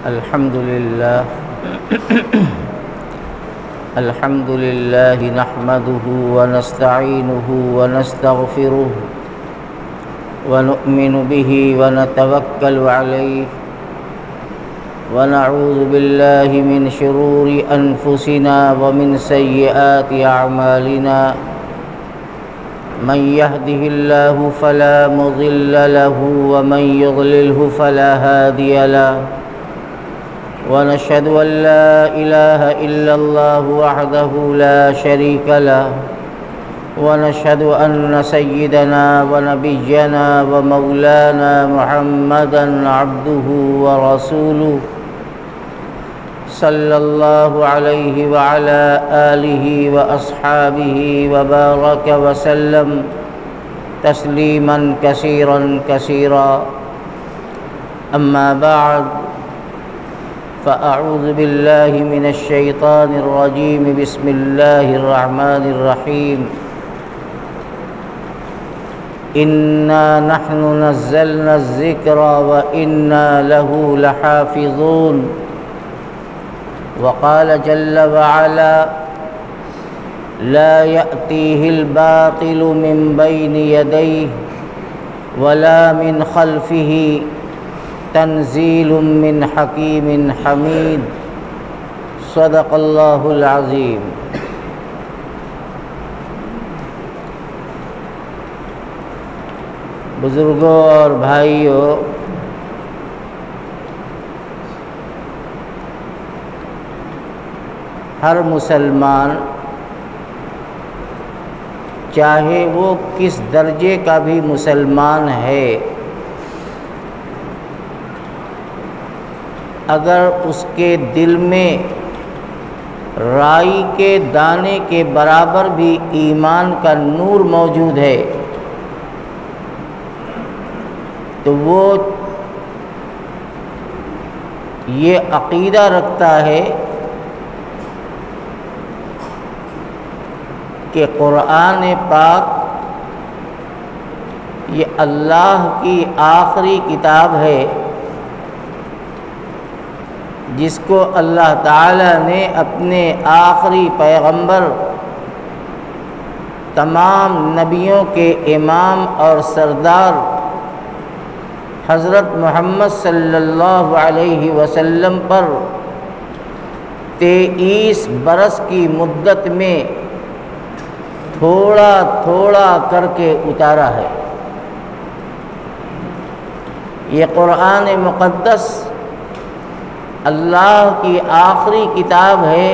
الحمد لله الحمد لله نحمده ونستعينه ونستغفره ونؤمن به ونتوكل عليه ونعوذ بالله من شرور أنفسنا ومن سيئات أعمالنا من يهده الله فلا مضل له ومن يضلله فلا هادي له ونشهد أن لا إله إلا الله وحده لا شريك له ونشهد أن سيدنا ونبينا ومولانا محمدا عبده ورسوله صلى الله عليه وعلى آله وأصحابه وبارك وسلم تسليما كثيرا كثيرا أما بعد فأعوذ بالله من الشيطان الرجيم بسم الله الرحمن الرحيم إنا نحن نزلنا الذكر وإنا له لحافظون وقال جل وعلا لا يأتيه الباطل من بين يديه ولا من خلفه تنزيل من حكيم حميد صدق الله العظيم۔ بزرگوں اور بھائیوں، ہر مسلمان چاہے وہ کس درجے کا بھی مسلمان ہے، اگر اس کے دل میں رائی کے دانے کے برابر بھی ایمان کا نور موجود ہے تو وہ یہ عقیدہ رکھتا ہے کہ قرآن پاک یہ اللہ کی آخری کتاب ہے جس کو اللہ تعالیٰ نے اپنے آخری پیغمبر، تمام نبیوں کے امام اور سردار حضرت محمد صلی اللہ علیہ وسلم پر 23 برس کی مدت میں تھوڑا تھوڑا کر کے اتارا ہے۔ یہ قرآن مقدس اللہ کی آخری کتاب ہے،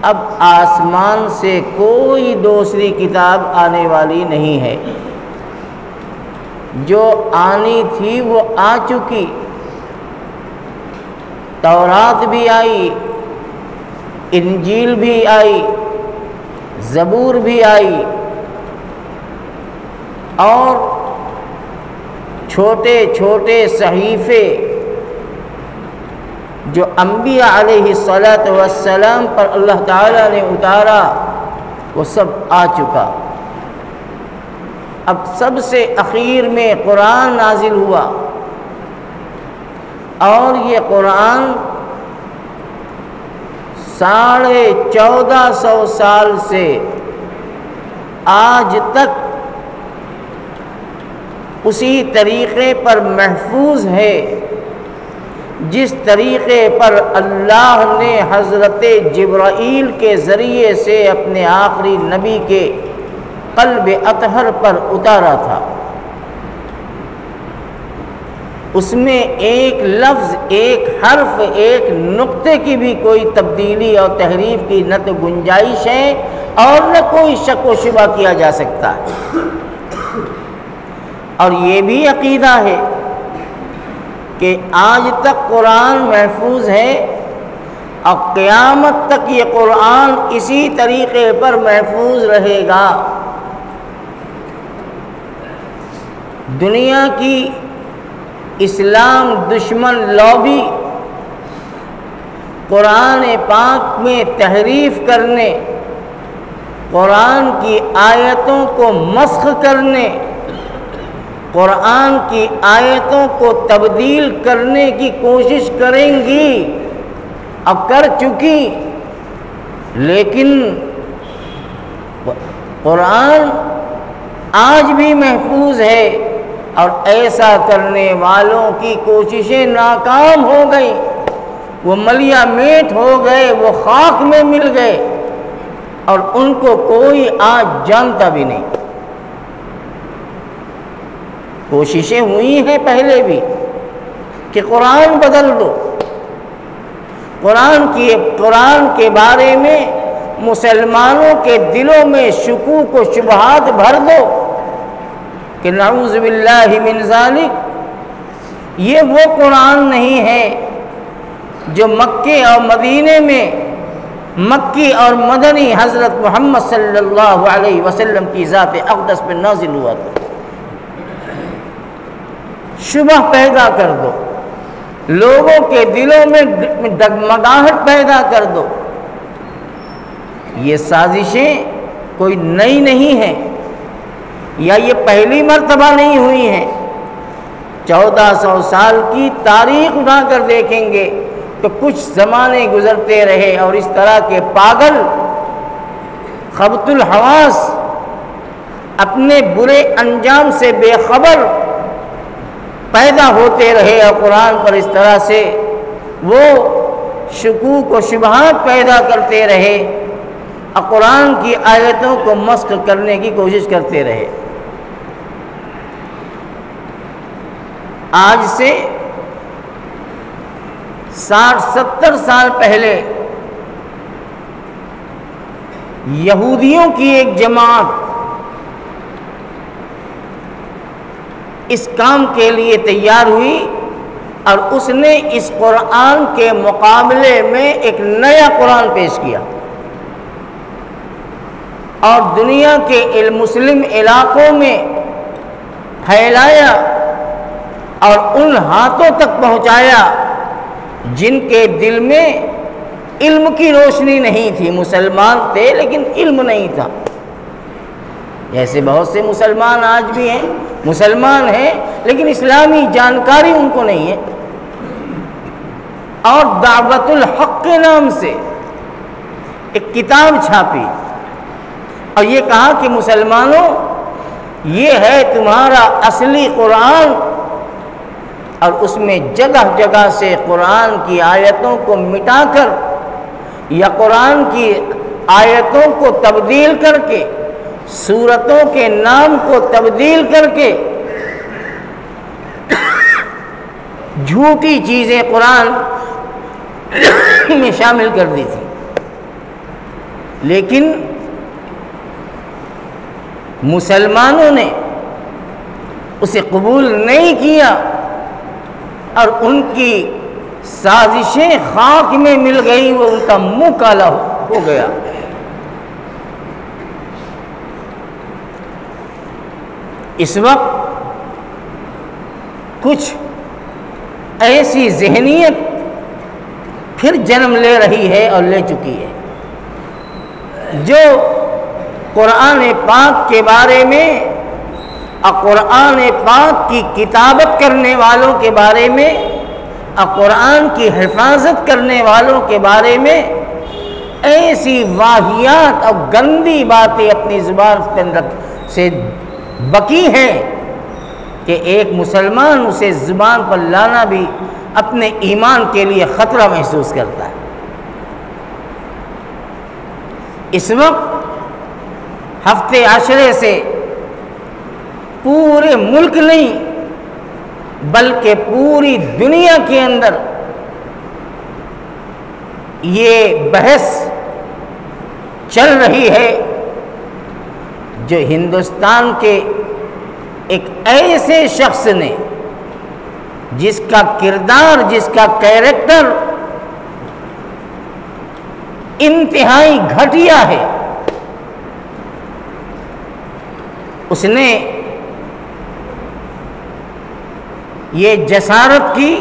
اب آسمان سے کوئی دوسری کتاب آنے والی نہیں ہے، جو آنی تھی وہ آ چکی، تورات بھی آئی، انجیل بھی آئی، زبور بھی آئی، اور چھوٹے چھوٹے صحیفے جو انبیاء علیہ السلام پر اللہ تعالیٰ نے اتارا وہ سب آ چکا۔ اب سب سے اخیر میں قرآن نازل ہوا، اور یہ قرآن 1450 سال سے آج تک اسی طریقے پر محفوظ ہے جس طریقے پر اللہ نے حضرت جبرائیل کے ذریعے سے اپنے آخری نبی کے قلب اطہر پر اتارا تھا۔ اس میں ایک لفظ، ایک حرف، ایک نقطے کی بھی کوئی تبدیلی اور تحریف کی نہ تو گنجائش ہے اور نہ کوئی شک و شبہ کیا جا سکتا ہے۔ اور یہ بھی عقیدہ ہے کہ آج تک قرآن محفوظ ہے اور قیامت تک یہ قرآن اسی طریقے پر محفوظ رہے گا۔ دنیا کی اسلام دشمن لابی قرآن پاک میں تحریف کرنے، قرآن کی آیتوں کو مسخ کرنے، قرآن کی آیتوں کو تبدیل کرنے کی کوشش کریں گی، اب کر چکی، لیکن قرآن آج بھی محفوظ ہے، اور ایسا کرنے والوں کی کوششیں ناکام ہو گئی، وہ ملیا میٹ ہو گئے، وہ خاک میں مل گئے، اور ان کو کوئی آج جانتا بھی نہیں۔ کوششیں ہوئی ہیں پہلے بھی کہ قرآن بدل دو، قرآن کے بارے میں مسلمانوں کے دلوں میں شکوک و شبہات بھر دو کہ نعوذ باللہ من ذالک، یہ وہ قرآن نہیں ہے جو مکے اور مدینے میں مکی اور مدنی حضرت محمد صلی اللہ علیہ وسلم کی ذات اقدس پہ نازل ہوا تھا۔ شبہ پیدا کر دو، لوگوں کے دلوں میں ڈگمگاہٹ پیدا کر دو۔ یہ سازشیں کوئی نئی نہیں ہیں، یا یہ پہلی مرتبہ نہیں ہوئی ہیں۔ 1400 سال کی تاریخ اٹھا کر دیکھیں گے تو کچھ زمانے گزرتے رہے، اور اس طرح کے پاگل خبط الحواس اپنے برے انجام سے بے خبر پیدا ہوتے رہے، اور قرآن پر اس طرح سے وہ شکوک و شبہات پیدا کرتے رہے، اور قرآن کی آیتوں کو مسخ کرنے کی کوشش کرتے رہے۔ آج سے 60-70 سال پہلے یہودیوں کی ایک جماعت اس کام کے لیے تیار ہوئی، اور اس نے اس قرآن کے مقابلے میں ایک نیا قرآن پیش کیا، اور دنیا کے مسلم علاقوں میں پھیلایا، اور ان ہاتھوں تک پہنچایا جن کے دل میں علم کی روشنی نہیں تھی۔ مسلمان تھے لیکن علم نہیں تھا۔ ایسے بہت سے مسلمان آج بھی ہیں، مسلمان ہیں لیکن اسلامی جانکاری ان کو نہیں ہے، اور دعوت الحق کے نام سے ایک کتاب چھاپی، اور یہ کہا کہ مسلمانوں یہ ہے تمہارا اصلی قرآن، اور اس میں جگہ جگہ سے قرآن کی آیتوں کو مٹا کر یا قرآن کی آیتوں کو تبدیل کر کے، سورتوں کے نام کو تبدیل کر کے جھوٹی چیزیں قرآن میں شامل کر دی تھی، لیکن مسلمانوں نے اسے قبول نہیں کیا، اور ان کی سازشیں خاک میں مل گئی، وہ ان کا منہ کالا ہو گیا۔ اس وقت کچھ ایسی ذہنیت پھر جنم لے رہی ہے اور لے چکی ہے، جو قرآن پاک کے بارے میں اور قرآن پاک کی کتابت کرنے والوں کے بارے میں اور قرآن کی حفاظت کرنے والوں کے بارے میں ایسی واہیات اور گندی باتیں اپنی زبان کے اندر سے بکی ہیں کہ ایک مسلمان اسے زبان پر لانا بھی اپنے ایمان کے لیے خطرہ محسوس کرتا ہے۔ اس وقت ہفتے عشرے سے پورے ملک نہیں بلکہ پوری دنیا کے اندر یہ بحث چل رہی ہے، جو ہندوستان کے ایک ایسے شخص نے جس کا کردار، جس کا کیریکٹر انتہائی گھٹیا ہے، اس نے یہ جسارت کی،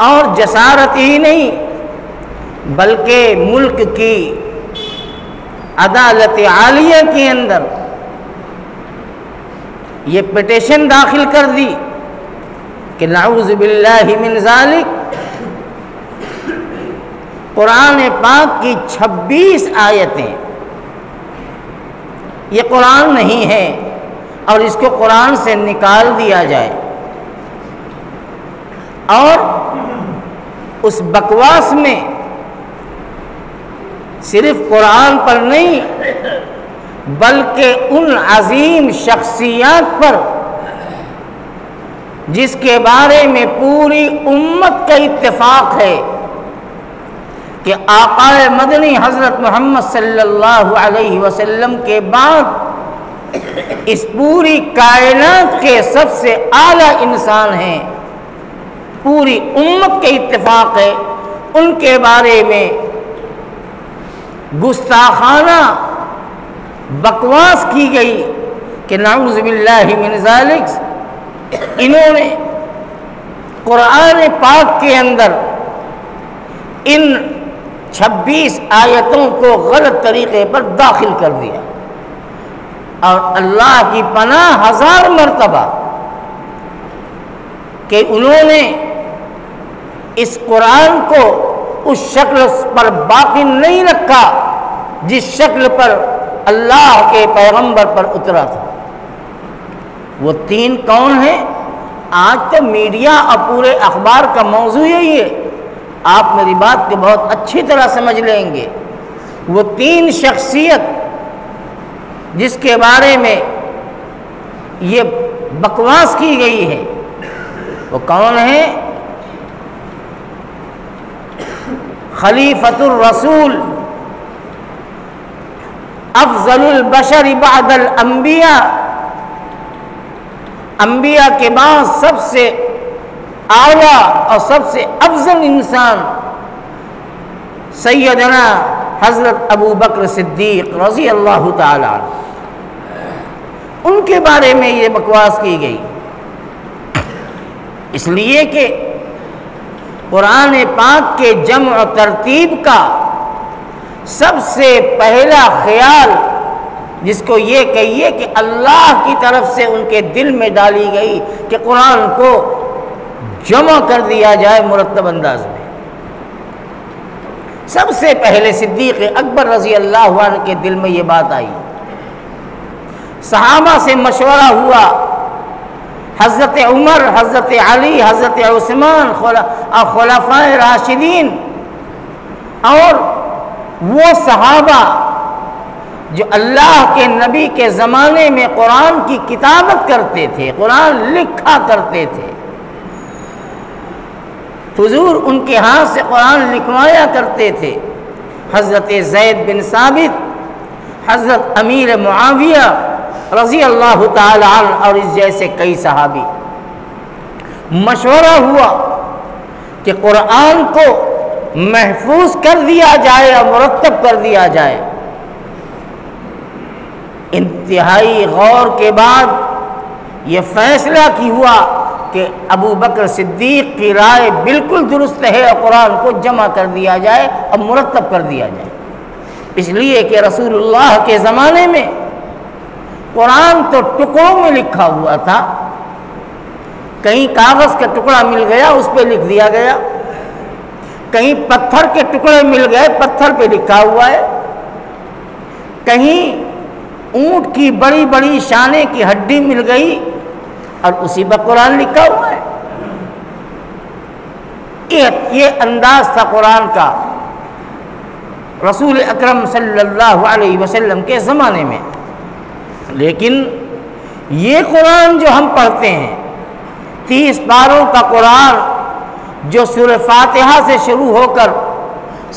اور جسارت ہی نہیں بلکہ ملک کی عدالت عالیہ کے اندر یہ پٹیشن داخل کر دی کہ نعوذ باللہ من ذالک، قرآن پاک کی 26 آیتیں یہ قرآن نہیں ہے اور اس کو قرآن سے نکال دیا جائے، اور اس بکواس میں صرف قرآن پر نہیں بلکہ ان عظیم شخصیات پر جس کے بارے میں پوری امت کا اتفاق ہے کہ آقا مدنی حضرت محمد صلی اللہ علیہ وسلم کے بعد اس پوری کائنات کے سب سے اعلیٰ انسان ہیں، پوری امت کا اتفاق ہے، ان کے بارے میں گستاخانہ بکواس کی گئی کہ نعوذ باللہ من ذالک، انہوں نے قرآن پاک کے اندر ان 26 آیتوں کو غلط طریقے پر داخل کر دیا، اور اللہ کی پناہ 1000 مرتبہ کہ انہوں نے اس قرآن کو اس شکل پر باقی نہیں رکھا جس شکل پر اللہ کے پیغمبر پر اترا تھا۔ وہ 3 کون ہیں؟ آج تو میڈیا اور پورے اخبار کا موضوع یہی ہے، آپ میری بات کو بہت اچھی طرح سمجھ لیں گے۔ وہ 3 شخصیت جس کے بارے میں یہ بکواس کی گئی ہے وہ کون ہے؟ خلیفۃ الرسول، افضل البشر بعد الانبیاء، انبیاء کے بعد سب سے اعلیٰ اور سب سے افضل انسان سیدنا حضرت ابو بکر صدیق رضی اللہ تعالی عنہ، ان کے بارے میں یہ بکواس کی گئی، اس لیے کہ قرآن پاک کے جمع و ترتیب کا سب سے پہلا خیال جس کو یہ کہیے کہ اللہ کی طرف سے ان کے دل میں ڈالی گئی کہ قرآن کو جمع کر دیا جائے مرتب انداز میں، سب سے پہلے صدیق اکبر رضی اللہ عنہ کے دل میں یہ بات آئی، صحابہ سے مشورہ ہوا، حضرت عمر، حضرت علی، حضرت عثمان اور خلفائے راشدین اور وہ صحابہ جو اللہ کے نبی کے زمانے میں قرآن کی کتابت کرتے تھے، قرآن لکھا کرتے تھے، حضور ان کے ہاتھ سے قرآن لکھوایا کرتے تھے، حضرت زید بن ثابت، حضرت امیر معاویہ رضی اللہ تعالی عنہ اور اس جیسے کئی صحابی، مشورہ ہوا کہ قرآن کو محفوظ کر دیا جائے اور مرتب کر دیا جائے۔ انتہائی غور کے بعد یہ فیصلہ کی ہوا کہ ابو بکر صدیق کی رائے بالکل درست ہے اور قرآن کو جمع کر دیا جائے اور مرتب کر دیا جائے، اس لیے کہ رسول اللہ کے زمانے میں قرآن تو ٹکڑوں میں لکھا ہوا تھا، کہیں کاغذ کا ٹکڑا مل گیا اس پہ لکھ دیا گیا، کہیں پتھر کے ٹکڑے مل گئے پتھر پہ لکھا ہوا ہے، کہیں اونٹ کی بڑی بڑی شانے کی ہڈی مل گئی اور اسی پر قرآن لکھا ہوا ہے۔ یہ انداز تھا قرآن کا رسول اکرم صلی اللہ علیہ وسلم کے زمانے میں، لیکن یہ قرآن جو ہم پڑھتے ہیں 30 پاروں کا قرآن جو سورہ فاتحہ سے شروع ہو کر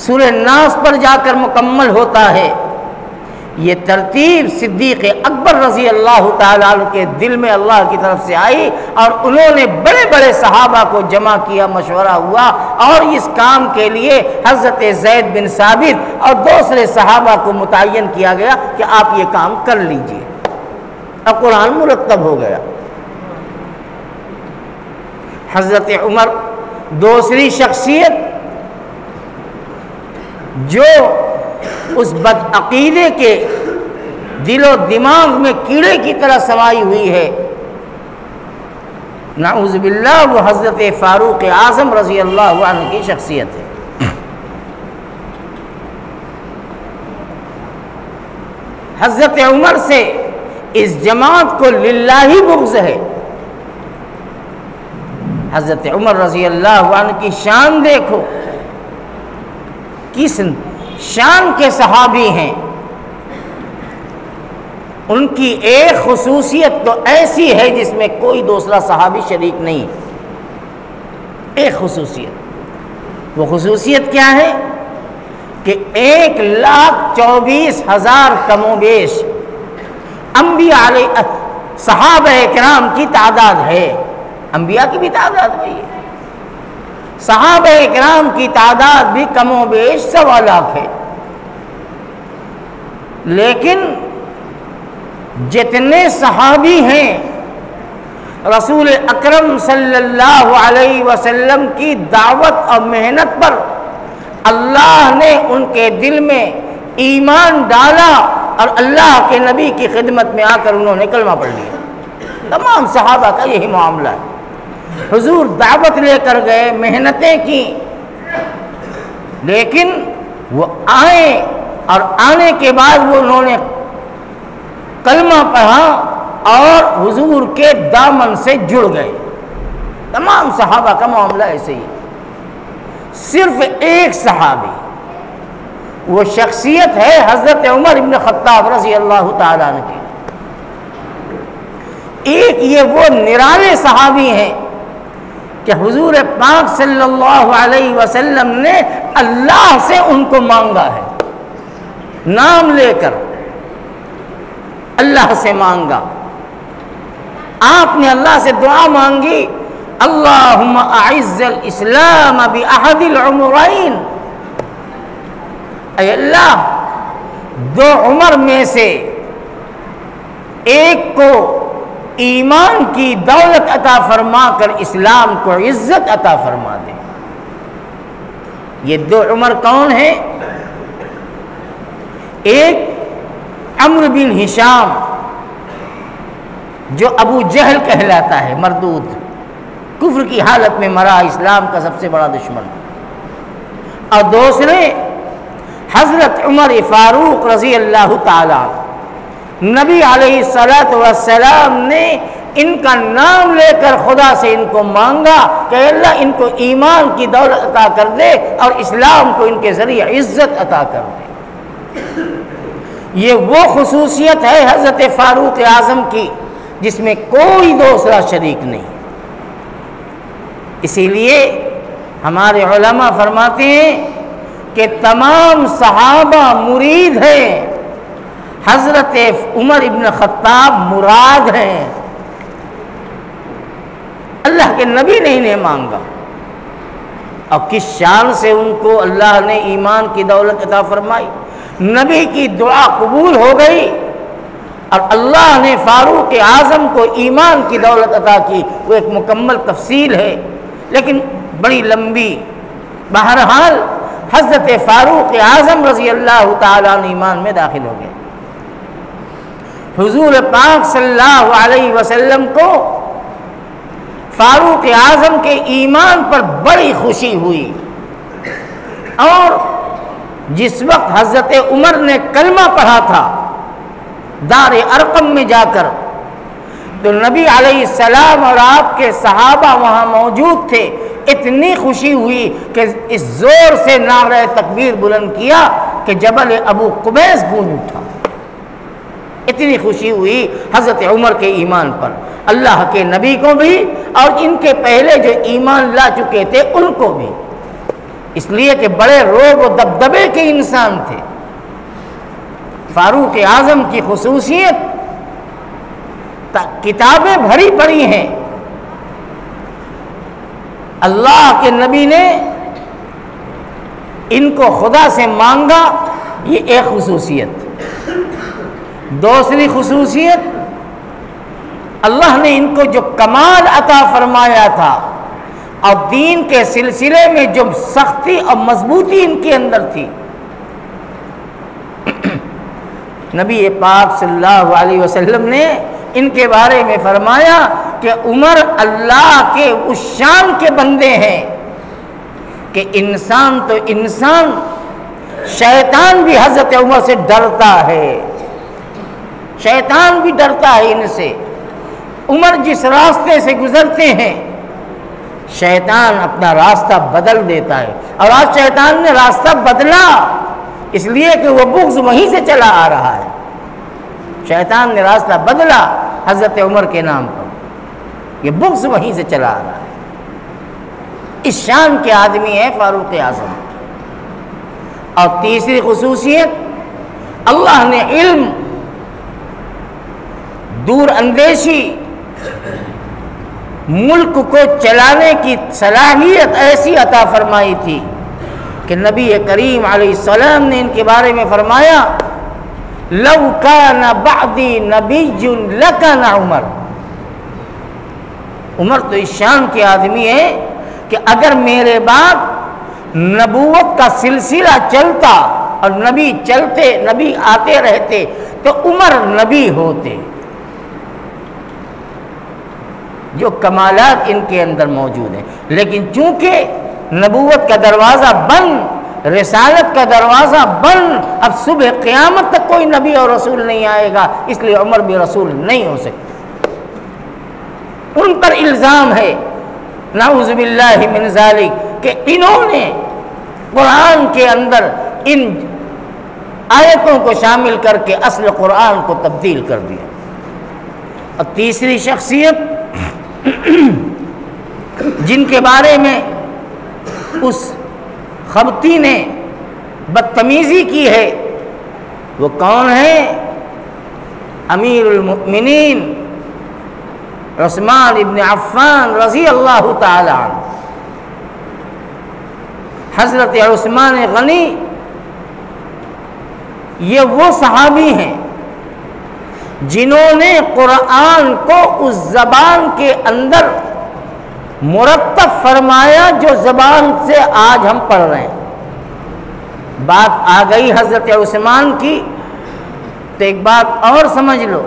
سورہ ناس پر جا کر مکمل ہوتا ہے، یہ ترتیب صدیق اکبر رضی اللہ تعالیٰ عنہ کے دل میں اللہ کی طرف سے آئی اور انہوں نے بڑے بڑے صحابہ کو جمع کیا، مشورہ ہوا اور اس کام کے لیے حضرت زید بن ثابت اور دوسرے صحابہ کو متعین کیا گیا کہ آپ یہ کام کر لیجئے، اور قرآن مرتب ہو گیا۔ حضرت عمر دوسری شخصیت جو اس بدعقیدے کے دل و دماغ میں کیڑے کی طرح سمائی ہوئی ہے نعوذ باللہ وہ حضرت فاروق اعظم رضی اللہ عنہ کی شخصیت ہے۔ حضرت عمر سے اس جماعت کو للہ بغض ہے۔ حضرت عمر رضی اللہ عنہ کی شان دیکھو، کس شان کے صحابی ہیں۔ ان کی ایک خصوصیت تو ایسی ہے جس میں کوئی دوسرا صحابی شریک نہیں۔ ایک خصوصیت، وہ خصوصیت کیا ہے کہ 1,24,000 کم و بیش انبیاء علیہ صحابہ کرام کی تعداد ہے۔ انبیاء کی بھی تعداد وہی ہے، صحابہ کرام کی تعداد بھی کم و بیش 1.25 لاکھ ہے، لیکن جتنے صحابی ہیں رسول اکرم صلی اللہ علیہ وسلم کی دعوت اور محنت پر اللہ نے ان کے دل میں ایمان ڈالا اور اللہ کے نبی کی خدمت میں آ کر انہوں نے کلمہ پڑھ لیا۔ تمام صحابہ کا یہی معاملہ ہے۔ حضور دعوت لے کر گئے، محنتیں کی، لیکن وہ آئے اور آنے کے بعد وہ انہوں نے کلمہ پڑھا اور حضور کے دامن سے جڑ گئے۔ تمام صحابہ کا معاملہ ایسے ہی۔ صرف ایک صحابی، وہ شخصیت ہے حضرت عمر بن خطاب رضی اللہ تعالیٰ عنہ کی۔ ایک یہ وہ نرالے صحابی ہیں کہ حضور پاک صلی اللہ علیہ وسلم نے اللہ سے ان کو مانگا ہے، نام لے کر اللہ سے مانگا۔ آپ نے اللہ سے دعا مانگی، اللہم اعز الاسلام باحد العمرین، اے اللہ 2 عمر میں سے ایک کو ایمان کی دولت عطا فرما کر اسلام کو عزت عطا فرما دے۔ یہ 2 عمر کون ہیں؟ ایک عمرو بن ہشام جو ابو جہل کہلاتا ہے، مردود، کفر کی حالت میں مرا، اسلام کا سب سے بڑا دشمن، اور دوسرے حضرت عمر فاروق رضی اللہ تعالیٰ عنہ۔ نبی علیہ السلام نے ان کا نام لے کر خدا سے ان کو مانگا کہ اللہ ان کو ایمان کی دولت عطا کر دے اور اسلام کو ان کے ذریعے عزت عطا کر دے۔ یہ وہ خصوصیت ہے حضرت فاروق اعظم کی جس میں کوئی دوسرا شریک نہیں۔ اسی لیے ہمارے علماء فرماتے ہیں کہ تمام صحابہ مرید ہیں، حضرت عمر ابن خطاب مراد ہیں۔ اللہ کے نبی نے انہیں مانگا اور کس شان سے ان کو اللہ نے ایمان کی دولت عطا فرمائی، نبی کی دعا قبول ہو گئی اور اللہ نے فاروق اعظم کو ایمان کی دولت عطا کی۔ وہ ایک مکمل تفصیل ہے لیکن بڑی لمبی۔ بہرحال حضرت فاروق اعظم رضی اللہ تعالیٰ عنہ ایمان میں داخل ہو گئے۔ حضور پاک صلی اللہ علیہ وسلم کو فاروق اعظم کے ایمان پر بڑی خوشی ہوئی، اور جس وقت حضرت عمر نے کلمہ پڑھا تھا دار ارقم میں جا کر، تو نبی علیہ السلام اور آپ کے صحابہ وہاں موجود تھے۔ اتنی خوشی ہوئی کہ اس زور سے نعرہ تکبیر بلند کیا کہ جبل ابو قبیس گونج اٹھا۔ اتنی خوشی ہوئی حضرت عمر کے ایمان پر، اللہ کے نبی کو بھی اور ان کے پہلے جو ایمان لا چکے تھے ان کو بھی، اس لیے کہ بڑے روب و دبدبے کے انسان تھے۔ فاروق اعظم کی خصوصیت کتابیں بھری پڑی ہیں، اللہ کے نبی نے ان کو خدا سے مانگا، یہ ایک خصوصیت۔ دوسری خصوصیت، اللہ نے ان کو جو کمال عطا فرمایا تھا اور دین کے سلسلے میں جو سختی اور مضبوطی ان کے اندر تھی، نبی پاک صلی اللہ علیہ وسلم نے ان کے بارے میں فرمایا کہ عمر اللہ کے اس شان کے بندے ہیں کہ انسان تو انسان، شیطان بھی حضرت عمر سے ڈرتا ہے، شیطان بھی ڈرتا ہے ان سے۔ عمر جس راستے سے گزرتے ہیں شیطان اپنا راستہ بدل دیتا ہے، اور آج شیطان نے راستہ بدلا اس لیے کہ وہ بغض وہیں سے چلا آ رہا ہے۔ شیطان نے راستہ بدلا حضرت عمر کے نام پر، یہ بغض وہیں سے چلا آ رہا ہے۔ اس شان کے آدمی ہے فاروق اعظم۔ اور تیسری خصوصیت، اللہ نے علم، دور اندیشی، ملک کو چلانے کی صلاحیت ایسی عطا فرمائی تھی کہ نبی کریم علیہ السلام نے ان کے بارے میں فرمایا لو کان بعدی نبی لکان عمر۔ عمر تو اس شان کے آدمی ہے کہ اگر میرے بعد نبوت کا سلسلہ چلتا اور نبی چلتے، نبی آتے رہتے تو عمر نبی ہوتے۔ جو کمالات ان کے اندر موجود ہیں، لیکن چونکہ نبوت کا دروازہ بند، رسالت کا دروازہ بند، اب صبح قیامت تک کوئی نبی اور رسول نہیں آئے گا، اس لیے عمر بھی رسول نہیں ہو سکتے۔ ان پر الزام ہے نعوذ باللہ من ذالک کہ انہوں نے قرآن کے اندر ان آیتوں کو شامل کر کے اصل قرآن کو تبدیل کر دیا۔ اور تیسری شخصیت جن کے بارے میں اس خبتی نے بدتمیزی کی ہے وہ کون ہے؟ امیر المؤمنین عثمان ابن عفان رضی اللہ تعالی عنہ۔ حضرت عثمان غنی یہ وہ صحابی ہیں جنہوں نے قرآن کو اس زبان کے اندر مرتب فرمایا جو زبان سے آج ہم پڑھ رہے ہیں۔ بات آ گئی حضرت عثمان کی تو ایک بات اور سمجھ لو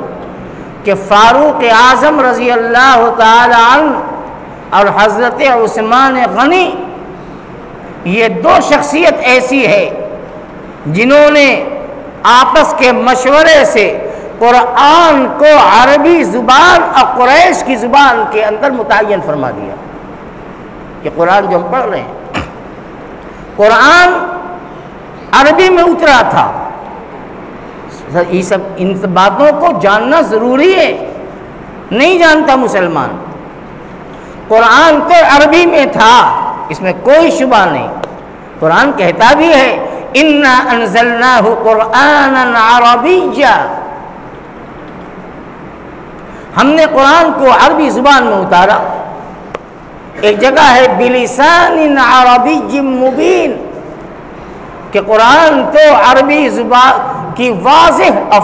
کہ فاروق اعظم رضی اللہ تعالی عنہ اور حضرت عثمان غنی یہ دو شخصیت ایسی ہے جنہوں نے آپس کے مشورے سے قرآن کو عربی زبان اور قریش کی زبان کے اندر متعین فرما دیا کہ قرآن جو ہم پڑھ رہے ہیں قرآن عربی میں اترا تھا۔ یہ ان سب باتوں کو جاننا ضروری ہے، نہیں جانتا مسلمان۔ قرآن تو عربی میں تھا، اس میں کوئی شبہ نہیں۔ قرآن کہتا بھی ہے اِنَّا أَنزَلْنَاهُ قُرْآنًا عَرَبِيًّا، ہم نے قرآن کو عربی زبان میں اتارا۔ ایک جگہ ہے بِلِسَانٍ عَرَبِيٍّ مُبِينٍ کہ قرآن تو عربی زبان کی واضح اور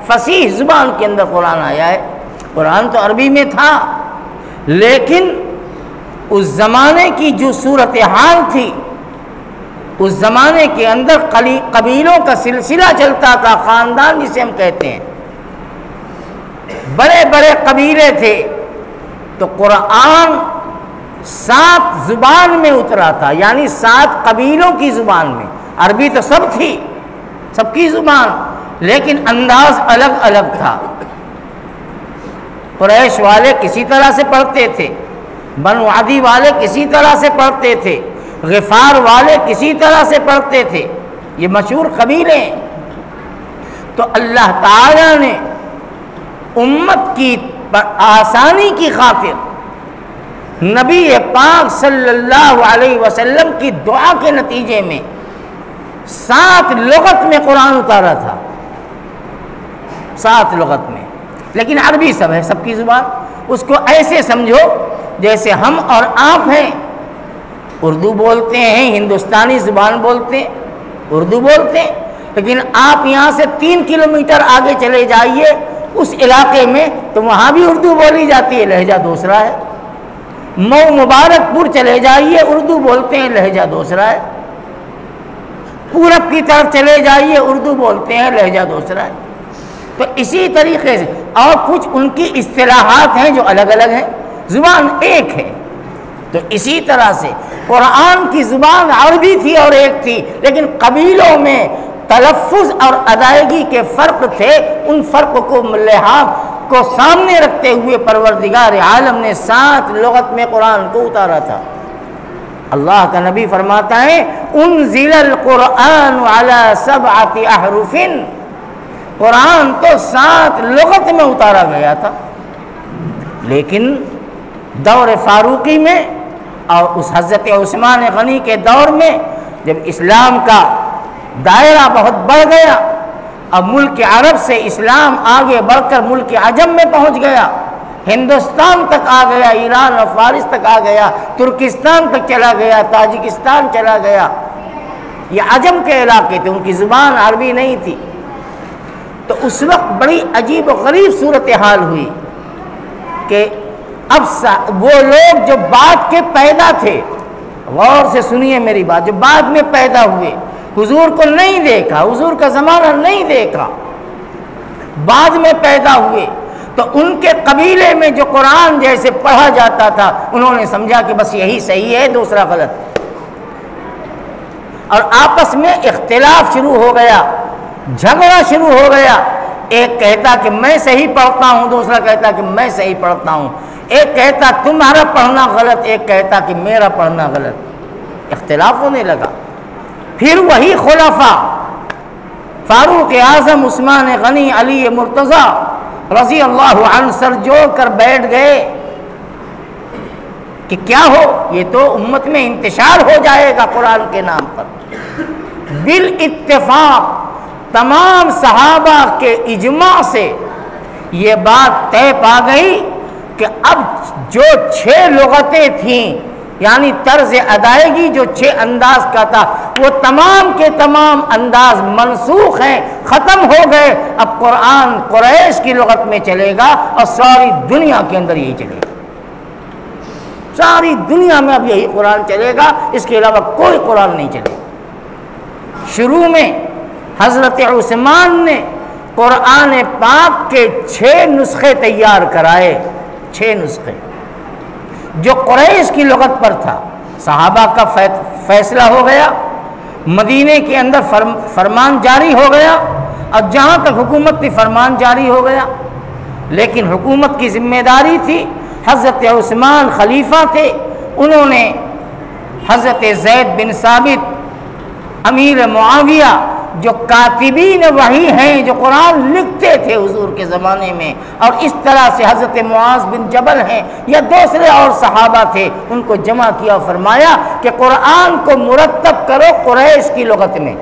فصیح زبان کے اندر قرآن آیا ہے۔ قرآن تو عربی میں تھا، لیکن اس زمانے کی جو صورتحال تھی، اس زمانے کے اندر قبیلوں کا سلسلہ چلتا تھا، خاندان جسے ہم کہتے ہیں، بڑے بڑے قبیلے تھے، تو قرآن 7 زبان میں اترا تھا، یعنی 7 قبیلوں کی زبان میں۔ عربی تو سب تھی، سب کی زبان، لیکن انداز الگ الگ تھا۔ قریش والے کسی طرح سے پڑھتے تھے، بنو عدی والے کسی طرح سے پڑھتے تھے، غفار والے کسی طرح سے پڑھتے تھے، یہ مشہور قبیلے ہیں۔ تو اللہ تعالیٰ نے امت کی آسانی کی خاطر نبی پاک صلی اللہ علیہ وسلم کی دعا کے نتیجے میں 7 لغت میں قرآن اتارا تھا، 7 لغت میں، لیکن عربی سب ہے، سب کی زبان۔ اس کو ایسے سمجھو جیسے ہم اور آپ ہیں، اردو بولتے ہیں، ہندوستانی زبان بولتے ہیں، اردو بولتے ہیں، لیکن آپ یہاں سے 3 کلومیٹر آگے چلے جائیے اس علاقے میں تو وہاں بھی اردو بولی جاتی ہے، لہجہ دوسرا ہے۔ مئو مبارک پور چلے جائیے، اردو بولتے ہیں، لہجہ دوسرا ہے۔ پورب کی طرف چلے جائیے، اردو بولتے ہیں، لہجہ دوسرا ہے۔ تو اسی طریقے سے اور کچھ ان کی اصطلاحات ہیں جو الگ الگ ہیں۔ زبان ایک ہے۔ تو اسی طرح سے قرآن کی زبان عربی تھی اور ایک تھی، لیکن قبیلوں میں تلفظ اور ادائیگی کے فرق تھے۔ ان فرق کو لحاظ کو سامنے رکھتے ہوئے پروردگار عالم نے 7 لغت میں قرآن کو اتارا تھا۔ اللہ کا نبی فرماتا ہے انزل القرآن علی 7 احرف، قرآن تو 7 لغت میں اتارا گیا تھا، لیکن دور فاروقی میں اور اس حضرت عثمان غنی کے دور میں جب اسلام کا دائرہ بہت بڑھ گیا، اب ملک عرب سے اسلام آگے بڑھ کر ملک عجم میں پہنچ گیا، ہندوستان تک آ گیا، ایران اور فارس تک آ گیا، ترکستان تک چلا گیا، تاجکستان چلا گیا۔ یہ عجم کے علاقے تھے، ان کی زبان عربی نہیں تھی۔ تو اس وقت بڑی عجیب و غریب صورتحال ہوئی کہ اب وہ لوگ جو بعد کے پیدا تھے، غور سے سنیے میری بات، جو بعد میں پیدا ہوئے، حضور کو نہیں دیکھا، حضور کا زمانہ نہیں دیکھا، بعد میں پیدا ہوئے، تو ان کے قبیلے میں جو قرآن جیسے پڑھا جاتا تھا، انہوں نے سمجھا کہ بس یہی صحیح ہے، دوسرا غلط، اور آپس میں اختلاف شروع ہو گیا، جھگڑا شروع ہو گیا۔ ایک کہتا کہ میں صحیح پڑھتا ہوں، دوسرا کہتا کہ میں صحیح پڑھتا ہوں، ایک کہتا تمہارا پڑھنا غلط، ایک کہتا کہ میرا پڑھنا غلط، اختلاف ہونے لگا۔ پھر وہی خلفاء فاروق اعظم، عثمان غنی، علی مرتضیٰ رضی اللہ عنہ سر جوڑ کر بیٹھ گئے کہ کیا ہو، یہ تو امت میں انتشار ہو جائے گا قرآن کے نام پر۔ بالاتفاق تمام صحابہ کے اجماع سے یہ بات طے پا گئی کہ اب جو 6 لغتیں تھیں، یعنی طرز ادائیگی جو 6 انداز کا تھا، وہ تمام کے تمام انداز منسوخ ہیں، ختم ہو گئے۔ اب قرآن قریش کی لغت میں چلے گا اور ساری دنیا کے اندر یہی چلے گا، ساری دنیا میں اب یہی قرآن چلے گا، اس کے علاوہ کوئی قرآن نہیں چلے گا۔ شروع میں حضرت عثمان نے قرآن پاک کے 6 نسخے تیار کرائے، 6 نسخے جو قریش کی لغت پر تھا۔ صحابہ کا فیصلہ ہو گیا، مدینے کے اندر فرمان جاری ہو گیا، اور جہاں تک حکومت تھی فرمان جاری ہو گیا، لیکن حکومت کی ذمہ داری تھی، حضرت عثمان خلیفہ تھے، انہوں نے حضرت زید بن ثابت امیر معاویہ جو کاتبین وحی ہیں، جو قرآن لکھتے تھے حضور کے زمانے میں، اور اس طرح سے حضرت معاذ بن جبل ہیں یا دوسرے اور صحابہ تھے، ان کو جمع کیا اور فرمایا کہ قرآن کو مرتب کرو قریش کی لغت میں،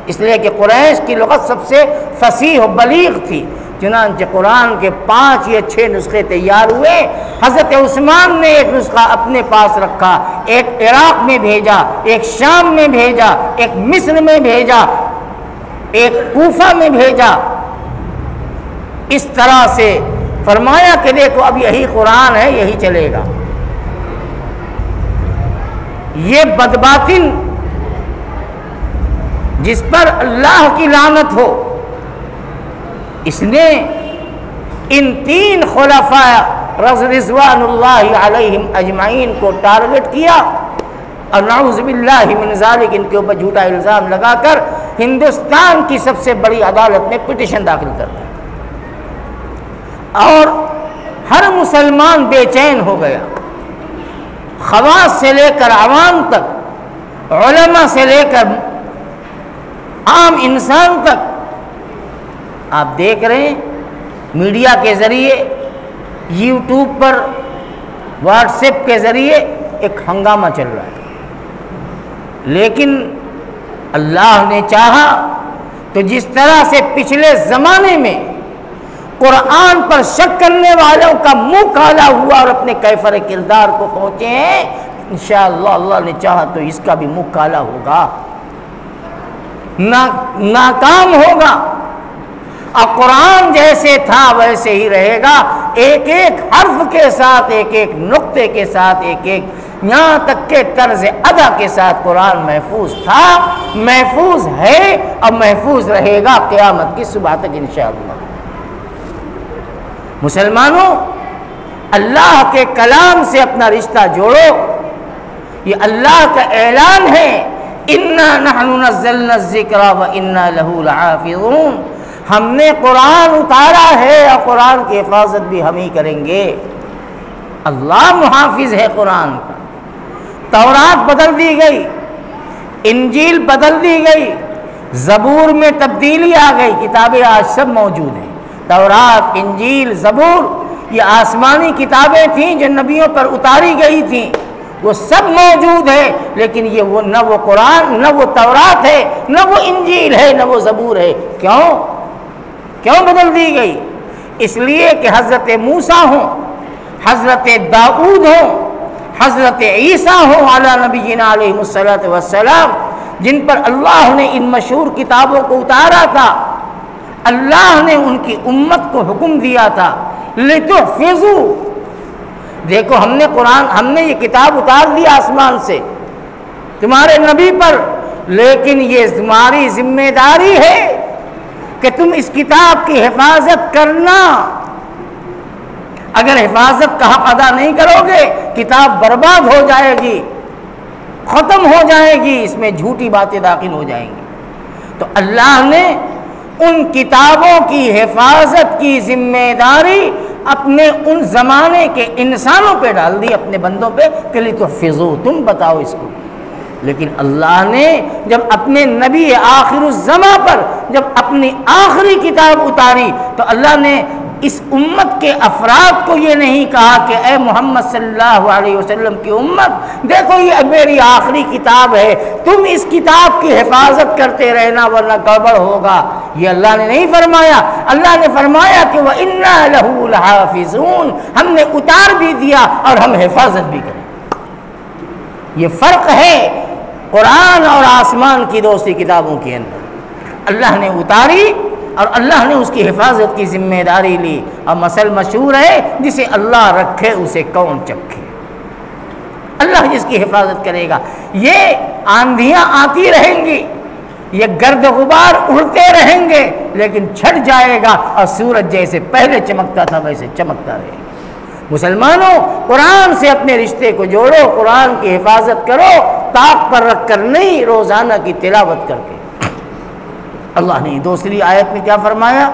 اس لیے کہ قریش کی لغت سب سے فصیح و بلیغ تھی۔ چنانچہ قرآن کے 5 یا 6 نسخے تیار ہوئے۔ حضرت عثمان نے ایک نسخہ اپنے پاس رکھا، ایک عراق میں بھیجا، ایک شام میں بھیجا، ایک مصر میں بھیجا، ایک کوفہ میں بھیجا۔ اس طرح سے فرمایا کہ دیکھو اب یہی قرآن ہے، یہی چلے گا۔ یہ بدباطن جس پر اللہ کی لعنت ہو، اس نے ان 3 خلفاء رضوان اللہ علیہم اجمعین کو ٹارگٹ کیا اور نعوذ باللہ من ذالک ان کے اوپر جھوٹا الزام لگا کر ہندوستان کی سب سے بڑی عدالت میں پٹیشن داخل کر دی، اور ہر مسلمان بے چین ہو گیا، خواص سے لے کر عوام تک، علماء سے لے کر عام انسان تک۔ آپ دیکھ رہے ہیں میڈیا کے ذریعے، یوٹیوب پر، واٹس ایپ کے ذریعے ایک ہنگامہ چل رہا ہے، لیکن اللہ نے چاہا تو جس طرح سے پچھلے زمانے میں قرآن پر شک کرنے والوں کا منہ کالا ہوا اور اپنے کیفر کردار کو پہنچے ہیں، انشاءاللہ اللہ نے چاہا تو اس کا بھی منہ کالا ہوگا، ناکام ہوگا، اور قرآن جیسے تھا ویسے ہی رہے گا، ایک ایک حرف کے ساتھ، ایک ایک نقطے کے ساتھ، ایک ایک یہاں تک کہ طرز ادا کے ساتھ قرآن محفوظ تھا، محفوظ ہے اور محفوظ رہے گا قیامت کی صبح تک انشاءاللہ۔ مسلمانوں، اللہ کے کلام سے اپنا رشتہ جوڑو. یہ اللہ کا اعلان ہے، اِنَّا نَحْنُ نَزَّلْنَا الذِّكْرَ وَإِنَّا لَهُ لَحَافِظُونَ. ہم نے قرآن اتارا ہے اور قرآن کی حفاظت بھی ہم ہی کریں گے. اللہ محافظ ہے قرآن کا. تورات بدل دی گئی، انجیل بدل دی گئی، زبور میں تبدیلی آ گئی، کتابیں آج سب موجود ہیں. تورات، انجیل، زبور یہ آسمانی کتابیں تھیں جو نبیوں پر اتاری گئی تھیں، وہ سب موجود ہے. لیکن یہ نہ وہ قرآن، نہ وہ تورات ہے، نہ وہ انجیل ہے، نہ وہ زبور ہے. کیوں بدل دی گئی؟ اس لیے کہ حضرت موسیٰ ہوں، حضرت داؤد ہوں، حضرت عیسیٰ ہوں علی نبینا علیہ الصلوۃ والسلام، جن پر اللہ نے ان مشہور کتابوں کو اتارا تھا، اللہ نے ان کی امت کو حکم دیا تھا لِتُحْفِظُوا. دیکھو ہم نے یہ کتاب اتار دی آسمان سے تمہارے نبی پر، لیکن یہ تمہاری ذمہ داری ہے کہ تم اس کتاب کی حفاظت کرنا. اگر حفاظت کا حق ادا نہیں کرو گے کتاب برباد ہو جائے گی، ختم ہو جائے گی، اس میں جھوٹی باتیں داخل ہو جائیں گی. تو اللہ نے ان کتابوں کی حفاظت کی ذمہ داری اپنے ان زمانے کے انسانوں پہ ڈال دی، اپنے بندوں پہ کہ لِتُحْفِظُوا، تم بتاؤ اس کو. لیکن اللہ نے جب اپنے نبی آخر الزماں پر جب اپنی آخری کتاب اتاری تو اللہ نے اس امت کے افراد کو یہ نہیں کہا کہ اے محمد صلی اللہ علیہ وسلم کی امت، دیکھو یہ میری آخری کتاب ہے، تم اس کتاب کی حفاظت کرتے رہنا ورنہ گڑبڑ ہوگا. یہ اللہ نے نہیں فرمایا. اللہ نے فرمایا کہ وَإِنَّا لَهُ لَحَافِظُونَ، ہم نے اتار بھی دیا اور ہم حفاظت بھی کریں. یہ فرق ہے قرآن اور آسمان کی دوسری کتابوں کے اندر. اللہ نے اتاری اور اللہ نے اس کی حفاظت کی ذمہ داری لی. اور مثل مشہور ہے، جسے اللہ رکھے اسے کون چکھے. اللہ جس کی حفاظت کرے گا. یہ آندھیاں آتی رہیں گی، یہ گرد غبار اڑتے رہیں گے، لیکن چھٹ جائے گا اور سورج جیسے پہلے چمکتا تھا ویسے چمکتا رہے گا. مسلمانوں، قرآن سے اپنے رشتے کو جوڑو، قرآن کی حفاظت کرو، طاق پر رکھ کر نہیں، روزانہ کی تلاوت کر کے. اللہ نے دوسری آیت میں کیا فرمایا؟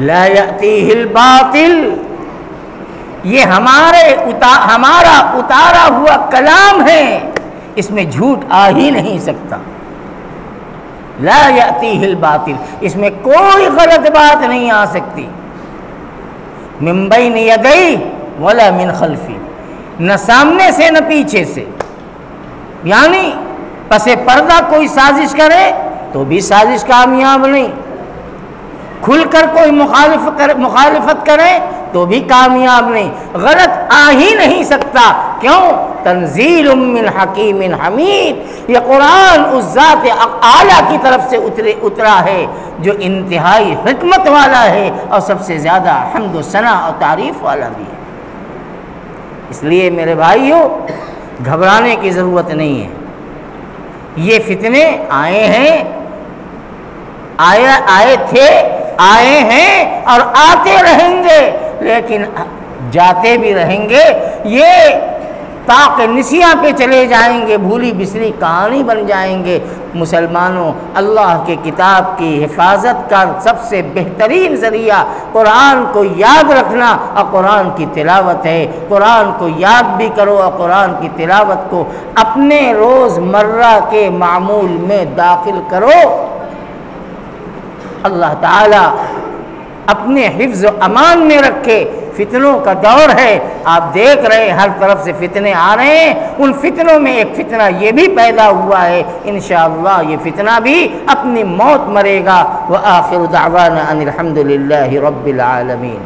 لا یأتیہ الباطل، یہ ہمارا اتارا ہوا کلام ہے، اس میں جھوٹ آ ہی نہیں سکتا. لا یأتیہ الباطل، اس میں کوئی غلط بات نہیں آ سکتی. من بین یدیہ ولا من خلفہ، نہ سامنے سے نہ پیچھے سے. یعنی پس پردہ کوئی سازش کرے تو بھی سازش کامیاب نہیں، کھل کر کوئی مخالفت کرے تو بھی کامیاب نہیں، غلط آ ہی نہیں سکتا. کیوں؟ تنزیل من حکیم حمید، یہ قرآن اس ذات اعلیٰ کی طرف سے اترا ہے جو انتہائی حکمت والا ہے اور سب سے زیادہ حمد و ثنا اور تعریف والا بھی ہے. اس لیے میرے بھائیوں، گھبرانے کی ضرورت نہیں ہے. یہ فتنے آئے ہیں، آئے تھے، آئے ہیں اور آتے رہیں گے، لیکن جاتے بھی رہیں گے. یہ طاق نسیاں پہ چلے جائیں گے، بھولی بسری کہانی بن جائیں گے. مسلمانوں، اللہ کے کتاب کی حفاظت کا سب سے بہترین ذریعہ قرآن کو یاد رکھنا اور قرآن کی تلاوت ہے. قرآن کو یاد بھی کرو اور قرآن کی تلاوت کو اپنے روز مرہ کے معمول میں داخل کرو. اللہ تعالی اپنے حفظ و امان میں رکھے. فتنوں کا دور ہے، آپ دیکھ رہے ہیں ہر طرف سے فتنے آ رہے ہیں. ان فتنوں میں ایک فتنہ یہ بھی پیدا ہوا ہے، انشاءاللہ یہ فتنہ بھی اپنی موت مرے گا. وآخر دعوانا ان الحمد للہ رب العالمین.